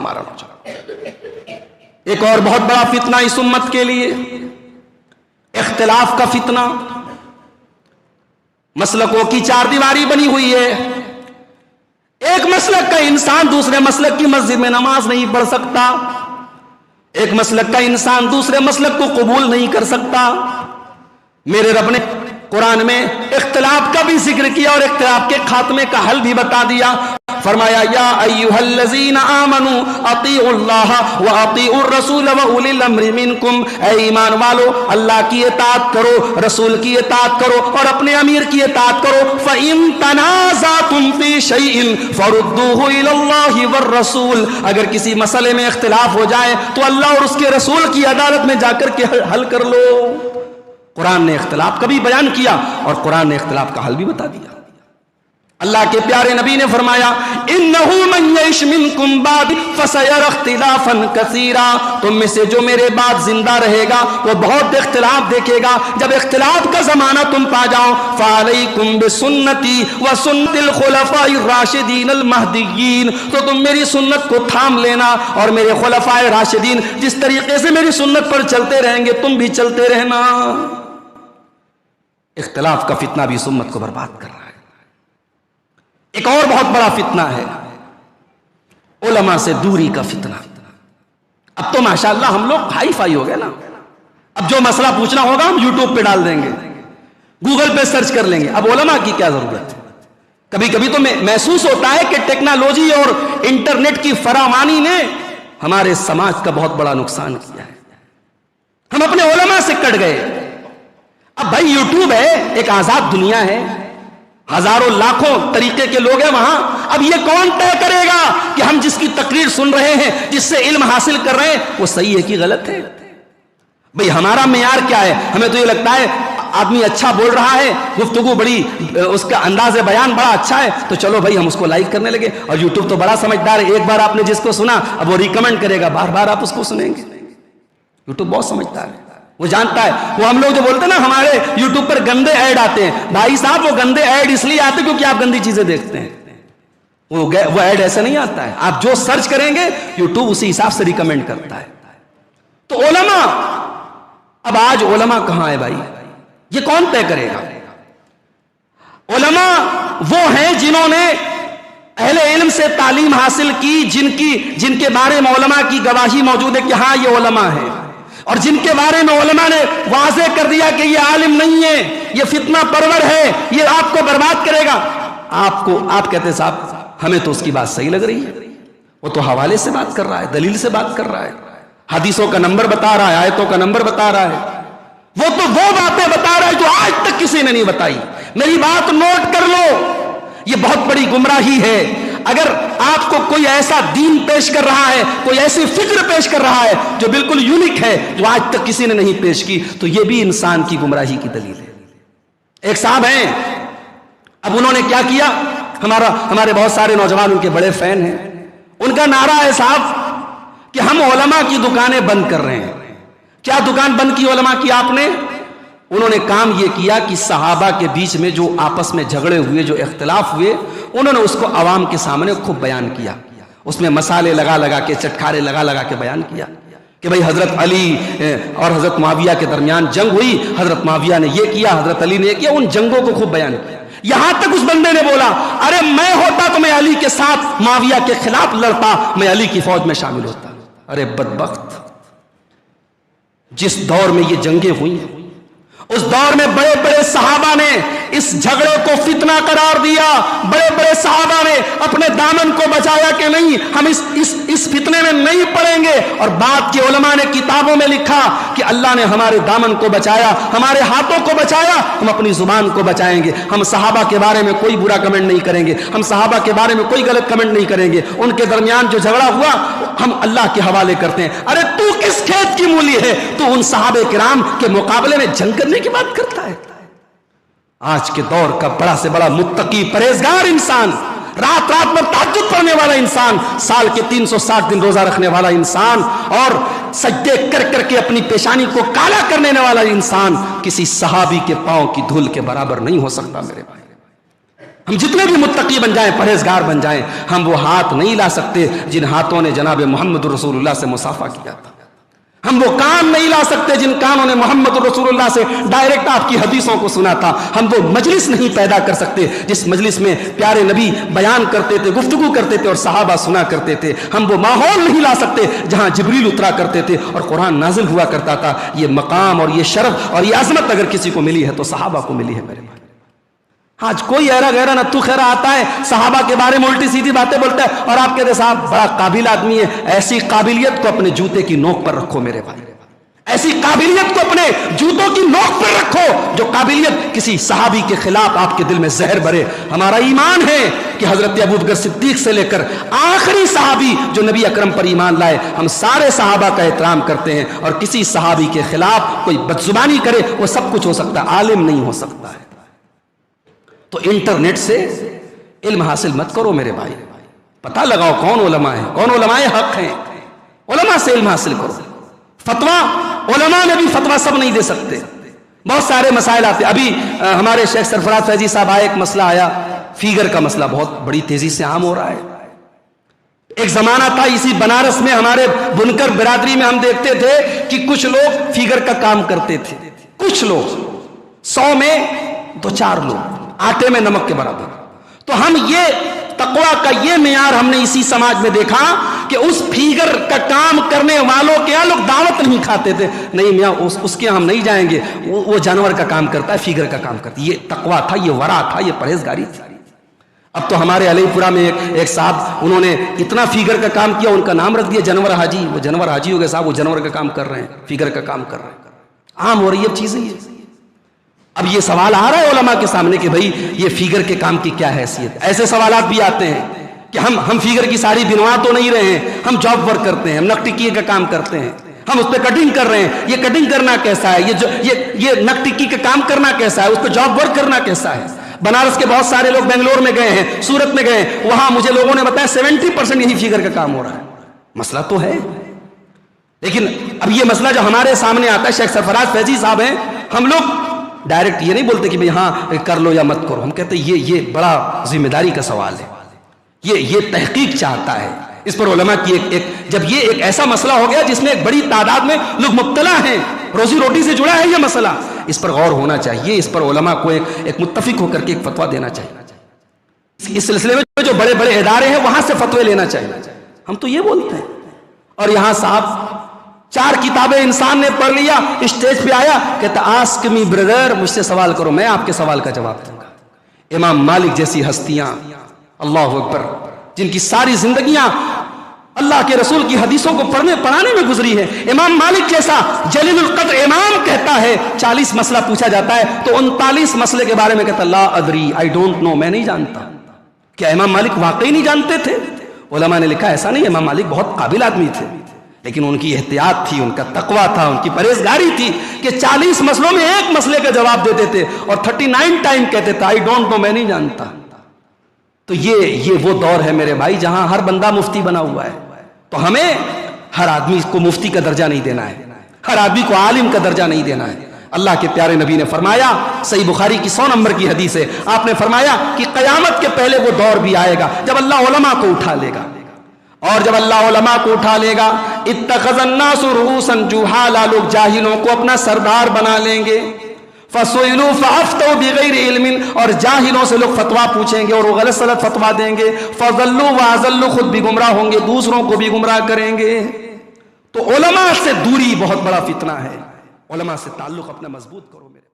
ہمارا نوجوان. ایک اور بہت بڑا فتنہ اس امت کے لیے اختلاف کا فتنہ. مسلکوں کی چار دیواری بنی ہوئی ہے. ایک مسلک کا انسان دوسرے مسلک کی مسجد میں نماز نہیں پڑھ سکتا. ایک مسلک کا انسان دوسرے مسلک کو قبول نہیں کر سکتا. میرے رب نے قرآن میں اختلاف کا بھی ذکر کیا اور اختلاف کے خاتمے کا حل بھی بتا دیا. فرمایا یا ایھا الذین آمنوا اطیعوا اللہ واطیعوا الرسول واولی الامر منکم. اے ایمان والو اللہ کی اطاعت کرو, رسول کی اطاعت کرو اور اپنے امیر کی اطاعت کرو. فإن تنازعتم فی شیء فردوه الی اللہ والرسول. اگر کسی مسئلے میں اختلاف ہو جائے تو اللہ اور اس کے رسول کی عدالت میں جا کر کے حل کر لو. قرآن نے اختلاف کا بھی بیان کیا اور قرآن نے اختلاف کا حل بھی بتا دیا. اللہ کے پیارے نبی نے فرمایا انہ من یعش منکم بعد فسیری اختلافا کثیرا. تم میں سے جو میرے بعد زندہ رہے گا وہ بہت اختلاف دیکھے گا. جب اختلاف کا زمانہ تم پا جاؤ فعلیکم بسنتی وسنت الخلفاء الراشدین المہدیین, تو تم میری سنت کو تھام لینا اور میرے خلفاء راشدین جس طریقے سے میری سنت پر چلتے رہیں گے تم بھی چلتے رہنا. اختلاف کا فتنہ بھی اس امت کو برباد کر رہا ہے. ایک اور بہت بڑا فتنہ ہے علماء سے دوری کا فتنہ. اب تو ماشاءاللہ ہم لوگ ہائی فائی ہو گئے نا. اب جو مسئلہ پوچھنا ہوگا ہم یوٹیوب پہ ڈال دیں گے, گوگل پہ سرچ کر لیں گے. اب علماء کی کیا ضرورت ہے؟ کبھی کبھی تو محسوس ہوتا ہے کہ ٹیکنالوجی اور انٹرنیٹ کی فراوانی نے ہمارے سماج کا بہت بڑا نقصان کیا ہے. ہم اپنے علماء سے کٹ گئے. اب بھائی یوٹیوب ہے, ایک آزاد دنیا ہے, ہزاروں لاکھوں طریقے کے لوگ ہیں وہاں. اب یہ کون طے کرے گا کہ ہم جس کی تقریر سن رہے ہیں, جس سے علم حاصل کر رہے ہیں, وہ صحیح ہے کہ غلط ہے؟ بھئی ہمارا معیار کیا ہے؟ ہمیں تو یہ لگتا ہے آدمی اچھا بول رہا ہے, گفتگو بڑی, اس کا انداز بیان بڑا اچھا ہے, تو چلو بھائی ہم اس کو لائک کرنے لگے. اور یوٹیوب تو بڑا سمجھدار ہے, ایک بار آپ نے جس کو سنا اب وہ ریکمنڈ کرے گا, بار بار آپ اس کو سنیں گے. یوٹیوب بہت سمجھدار ہے, وہ جانتا ہے. وہ ہم لوگ جو بولتے ہیں نا ہمارے یوٹیوب پر گندے ایڈ آتے ہیں, بھائی صاحب وہ گندے ایڈ اس لیے آتے کیونکہ آپ گندی چیزیں دیکھتے ہیں. وہ ایڈ ایسا نہیں آتا ہے, آپ جو سرچ کریں گے یوٹیوب اسی حساب سے ریکمینڈ کرتا ہے. تو علماء, اب آج علماء کہاں ہے بھائی؟ یہ کون طے کرے گا؟ علماء وہ ہیں جنہوں نے اہل علم سے تعلیم حاصل کی, جن کے بارے میں علماء کی گواہی موجود ہے کہ ہاں یہ علماء ہیں, اور جن کے بارے میں علماء نے واضح کر دیا کہ یہ عالم نہیں ہے, یہ فتنہ پرور ہے, یہ آپ کو برباد کرے گا. آپ کہتے صاحب ہمیں تو اس کی بات صحیح لگ رہی ہے, وہ تو حوالے سے بات کر رہا ہے, دلیل سے بات کر رہا ہے, حدیثوں کا نمبر بتا رہا ہے, آیتوں کا نمبر بتا رہا ہے, وہ تو وہ باتیں بتا رہا ہے جو آج تک کسی نے نہیں بتائی. میری بات نوٹ کر لو, یہ بہت بڑی گمراہی ہے. اگر آپ کو کوئی ایسا دین پیش کر رہا ہے, کوئی ایسی فکر پیش کر رہا ہے جو بالکل یونیک ہے, جو آج تک کسی نے نہیں پیش کی, تو یہ بھی انسان کی گمراہی کی دلیل ہے. ایک صاحب ہیں, اب انہوں نے کیا کیا, ہمارے بہت سارے نوجوان ان کے بڑے فین ہیں. ان کا نعرہ ہے صاحب کہ ہم علماء کی دکانیں بند کر رہے ہیں. کیا دکان بند کی علماء کی آپ نے؟ انہوں نے کام یہ کیا کہ صحابہ کے بیچ میں جو آپس میں جھگڑے ہوئے, جو اختلاف ہوئے, انہوں نے اس کو عوام کے سامنے خوب بیان کیا. اس میں مسالے لگا کے, چٹکارے لگا کے بیان کیا کہ بھئی حضرت علی اور حضرت معاویہ کے درمیان جنگ ہوئی, حضرت معاویہ نے یہ کیا, حضرت علی نے یہ کیا. ان جنگوں کو خوب بیان کیا. یہاں تک اس بندے نے بولا ارے میں ہوتا تو میں علی کے ساتھ معاویہ کے خلاف لڑتا, میں علی کی فوج میں شامل ہوتا. ارے بدبخت, جس دور میں یہ جنگیں ہوئی اس دور میں بڑے بڑے صحابہ نے اس جھگڑے کو فتنہ قرار دیا. بڑے بڑے صحابہ نے اپنے دامن کو بچایا کہ نہیں, ہم اس فتنے میں نہیں پڑیں گے. اور بعد کے علماء نے کتابوں میں لکھا کہ اللہ نے ہمارے دامن کو بچایا, ہمارے ہاتھوں کو بچایا, ہم اپنی زبان کو بچائیں گے. ہم صحابہ کے بارے میں کوئی برا کمنٹ نہیں کریں گے, ہم صحابہ کے بارے میں کوئی غلط کمنٹ نہیں کریں گے. ان کے درمیان جو جھگڑا ہوا ہم اللہ کے حوالے کرتے ہیں. ارے تو کس کھیت کی مولی ہے, تو ان صحابہ کرام کے مقابلے میں جنگ کرنے کی بات کرتا ہے. آج کے دور کا بڑا سے بڑا متقی پرہیزگار انسان, رات میں تہجد پڑھنے والا انسان, سال کے 360 دن روزہ رکھنے والا انسان, اور سجدے کر کے اپنی پیشانی کو کالا کرنے والا انسان کسی صحابی کے پاؤں کی دھول کے برابر نہیں ہو سکتا. میرے بھائی, ہم جتنے بھی متقی بن جائیں، پرہیزگار بن جائیں، ہم وہ ہاتھ نہیں لا سکتے جن ہاتھوں نے جناب محمد رسول اللہ سے مصافحہ کیا تھا۔ ہم وہ کان نہیں لا سکتے جن کانوں نے محمد رسول اللہ سے ڈائریکٹ آپ کی حدیثوں کو سنا تھا۔ ہم وہ مجلس نہیں پیدا کر سکتے جس مجلس میں پیارے نبی بیان کرتے تھے، گفتگو کرتے تھے اور صحابہ سنا کرتے تھے۔ ہم وہ ماحول نہیں لا سکتے جہاں جبریل اترا کرتے تھے اور قرآن نازل ہوا کرتا تھا۔ یہ مقام اور یہ شرف اور یہ عظمت اگر کسی کو ملی ہے تو صحابہ کو ملی ہے میرے بھائی۔ آج کوئی ایرا غیرہ نتو خیرہ آتا ہے، صحابہ کے بارے میں الٹی سیدھی باتیں بولتا ہے اور آپ کہتے ہیں صاحب بڑا قابل آدمی ہے۔ ایسی قابلیت کو اپنے جوتے کی نوک پر رکھو میرے بھائی، ایسی قابلیت کو اپنے جوتوں کی نوک پر رکھو جو قابلیت کسی صحابی کے خلاف آپ کے دل میں زہر بھرے۔ ہمارا ایمان ہے کہ حضرت ابوبکر صدیق سے لے کر آخری صحابی جو نبی اکرم پر ایمان لائے، ہم سارے صحابہ کا احترام کرتے ہیں، اور کسی صحابی کے خلاف کوئی بدزبانی کرے وہ سب کچھ ہو سکتا ہے، عالم نہیں ہو سکتا ہے۔ تو انٹرنیٹ سے علم حاصل مت کرو میرے بھائی، پتہ لگاؤ کون علماء ہیں، کون علماء حق ہیں، علماء سے علم حاصل کرو۔ فتویٰ علماء میں بھی فتویٰ سب نہیں دے سکتے، بہت سارے مسائل آتے۔ ابھی ہمارے شیخ سرفراز فیضی صاحب آئے، ایک مسئلہ آیا، فیگر کا مسئلہ بہت بڑی تیزی سے عام ہو رہا ہے۔ ایک زمانہ تھا اسی بنارس میں ہمارے بنکر برادری میں ہم دیکھتے تھے کہ کچھ لوگ فیگر کا کام کرتے تھے، کچھ لوگ 100 میں 2-4 لوگ آٹے میں نمک کے برابر۔ تو ہم یہ تقویٰ کا یہ معیار ہم نے اسی سماج میں دیکھا کہ اس فیگر کا کام کرنے والوں کے یہاں لوگ دعوت نہیں کھاتے تھے، نہیں میاں اس کے ہم نہیں جائیں گے، وہ جانور کا کام کرتا ہے، فیگر کا کام کرتا ہے۔ یہ تقویٰ تھا، یہ ورع تھا، یہ پرہیزگاری تھی۔ اب تو ہمارے علی پورہ میں ایک صاحب انہوں نے اتنا فیگر کا کام کیا، ان کا نام رکھ دیا جانور حاجی۔ وہ جانور حاجی ہو گئے صاحب، وہ جانور کا کام کر رہے ہیں، فیگر کا کام کر رہے ہیں، عام ہو رہی ہے چیزیں یہ۔ اب یہ سوال آ رہا ہے علماء کے سامنے کہ بھئی یہ فیگر کے کام کی کیا حیثیت۔ ایسے سوالات بھی آتے ہیں کہ ہم فیگر کی ساری بنوا تو نہیں رہے ہیں، ہم جاب ورک کرتے ہیں، ہم نقٹکی کا کام کرتے ہیں، ہم اس پہ کٹنگ کر رہے ہیں، یہ کٹنگ کرنا کیسا ہے، یہ نقٹکی کا کام کرنا کیسا ہے، اس پہ جاب ورک کرنا کیسا ہے۔ بنارس کے بہت سارے لوگ بنگلور میں گئے ہیں، سورت میں گئے ہیں، وہاں مجھے لوگوں نے بتایا 70% یہی فیگر کا کام ہو رہا ہے۔ مسئلہ تو ہے، لیکن اب یہ مسئلہ جو ہمارے سامنے آتا ہے، شیخ سرفراز فیضی صاحب ہیں، ہم لوگ ڈائریکٹ یہ نہیں بولتے کہ بھئی ہاں کر لو یا مت کرو، ہم کہتے ہیں یہ بڑا ذمہ داری کا سوال ہے، یہ تحقیق چاہتا ہے۔ اس پر علماء کی جب یہ ایک ایسا مسئلہ ہو گیا جس میں ایک بڑی تعداد میں لوگ مبتلا ہیں، روزی روٹی سے جڑا ہے یہ مسئلہ، اس پر غور ہونا چاہیے، اس پر علماء کو ایک متفق ہو کر کے ایک فتویٰ دینا چاہیے۔ اس سلسلے میں جو بڑے بڑے ادارے ہیں وہاں سے فتوے لینا چاہیے۔ ہم تو یہ بولتے ہیں، اور یہاں صاحب 4 کتابیں انسان نے پڑھ لیا، اسٹیج پہ آیا کہتا آسک می بردر، مجھ سے سوال کرو، میں آپ کے سوال کا جواب دوں گا۔ امام مالک جیسی ہستیاں، اللہ اکبر، جن کی ساری زندگیاں اللہ کے رسول کی حدیثوں کو پڑھانے میں گزری ہے۔ امام مالک جیسا جلیل القدر امام کہتا ہے 40 مسئلہ پوچھا جاتا ہے تو 39 مسئلے کے بارے میں کہتا لا ادری، آئی ڈونٹ نو، میں نہیں جانتا۔ کیا امام مالک واقعی نہیں جانتے تھے؟ علماء نے لکھا ایسا نہیں، امام مالک بہت قابل آدمی تھے، لیکن ان کی احتیاط تھی، ان کا تقویٰ تھا، ان کی پرہیزگاری تھی کہ 40 مسئلوں میں ایک مسئلے کا جواب دیتے تھے اور 39 ٹائم کہتے تھے آئی ڈونٹ نو، میں نہیں جانتا۔ تو یہ وہ دور ہے میرے بھائی جہاں ہر بندہ مفتی بنا ہوا ہے، تو ہمیں ہر آدمی کو مفتی کا درجہ نہیں دینا ہے، ہر آدمی کو عالم کا درجہ نہیں دینا ہے۔ اللہ کے پیارے نبی نے فرمایا، صحیح بخاری کی 100 نمبر کی حدیث ہے، آپ نے فرمایا کہ قیامت کے پہلے وہ دور بھی آئے گا جب اللہ علماء کو اٹھا لے گا، اور جب اللہ علماء کو اٹھا لے گا اتخذ الناس رؤوسا جہالا، لوگ جاہلوں کو اپنا سردار بنا لیں گے، فسئلوا فافتوا بغیر علم، اور جاہلوں سے لوگ فتویٰ پوچھیں گے اور وہ غلط سلط فتویٰ دیں گے، فضلوا واضلوا، خود بھی گمراہ ہوں گے، دوسروں کو بھی گمراہ کریں گے۔ تو علماء سے دوری بہت بڑا فتنہ ہے، علماء سے تعلق اپنا مضبوط کرو میرے